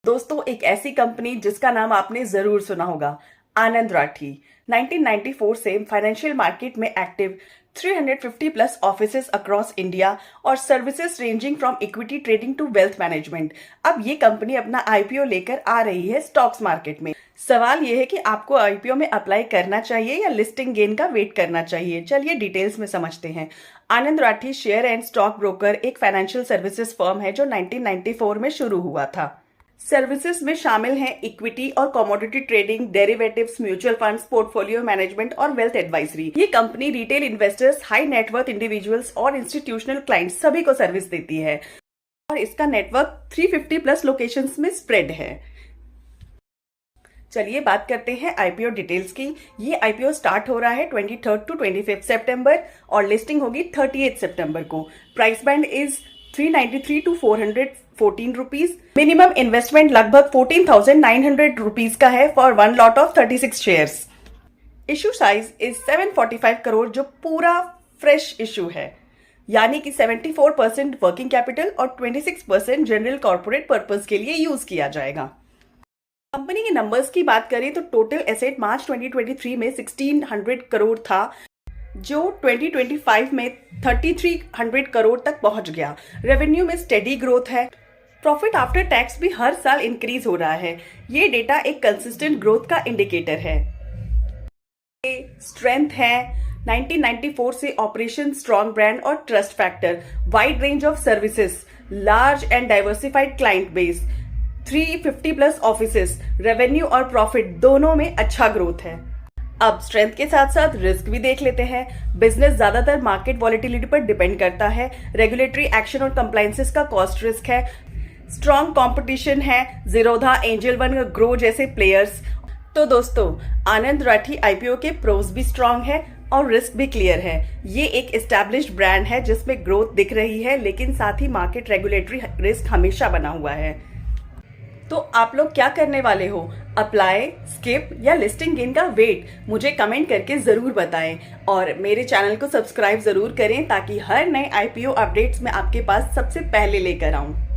दोस्तों, एक ऐसी कंपनी जिसका नाम आपने जरूर सुना होगा, आनंद राठी। 1994 से फाइनेंशियल मार्केट में active, 350 plus offices across India और services ranging from equity trading to wealth management. अब ये कंपनी अपना आईपीओ लेकर आ रही है स्टॉक्स मार्केट में। सवाल ये है कि आपको आईपीओ में अप्लाई करना चाहिए या लिस्टिंग गेन का वेट करना चाहिए। चलिए डिटेल्स में समझते हैं। Anand Rathi share and stock broker एक फाइनेंशियल सर्विसेज फर्म है जो 1994 में शुरू हुआ था। सर्विसेज में शामिल हैं इक्विटी और commodity trading, derivatives, mutual funds, portfolio management और वेल्थ एडवाइजरी। ये company retail investors, high net worth individuals और इंस्टीट्यूशनल क्लाइंट्स सभी को सर्विस देती है और इसका नेटवर्क 350 प्लस लोकेशंस में स्प्रेड है। चलिए बात करते हैं आईपीओ डिटेल्स की। ये आईपीओ स्टार्ट हो रहा है 23 टू 25 सितंबर और लिस्टिंग होगी 38 सितंबर को। Price band is 393 to 414 rupees. Minimum investment लगभग 14,900 रुपीज का है for one lot of 36 shares. Issue size is 745 crore जो पूरा फ्रेश इशू है, यानी कि 74% वर्किंग कैपिटल और 26% जनरल कॉर्पोरेट पर्पस के लिए यूज किया जाएगा। कंपनी के नंबर्स की बात करें तो टोटल एसेट मार्च 2023 में 1600 करोड़ था, जो 2025 में 3300 करोड़ तक पहुंच गया। रेवेन्यू में स्टेडी ग्रोथ है। प्रॉफिट आफ्टर टैक्स भी हर साल इंक्रीज हो रहा है। ये डेटा एक कंसिस्टेंट ग्रोथ का इंडिकेटर है। स्ट्रेंथ है 1994 से ऑपरेशन, स्ट्रॉन्ग ब्रांड और trust factor, wide range of services, large and diversified client base, 350 plus offices, revenue और प्रॉफिट दोनों में अच्छा ग्रोथ है। अब स्ट्रेंथ के साथ साथ रिस्क भी देख लेते हैं। बिजनेस ज्यादातर मार्केट वॉलेटिलिटी पर डिपेंड करता है। रेगुलेटरी एक्शन और कंप्लायंसेस का कॉस्ट रिस्क है। स्ट्रॉन्ग कंपटीशन है, जीरोधा, एंजल वन, ग्रो जैसे प्लेयर्स। तो दोस्तों, आनंद राठी आईपीओ के प्रोज भी स्ट्रॉन्ग है और रिस्क भी क्लियर है। ये एक एस्टैब्लिश्ड ब्रांड है जिसमें ग्रोथ दिख रही है, लेकिन साथ ही मार्केट रेगुलेटरी रिस्क हमेशा बना हुआ है। तो आप लोग क्या करने वाले हो? अप्लाई, स्किप या लिस्टिंग गेन का वेट? मुझे कमेंट करके जरूर बताएं और मेरे चैनल को सब्सक्राइब जरूर करें ताकि हर नए आईपीओ अपडेट्स मैं आपके पास सबसे पहले लेकर आऊं।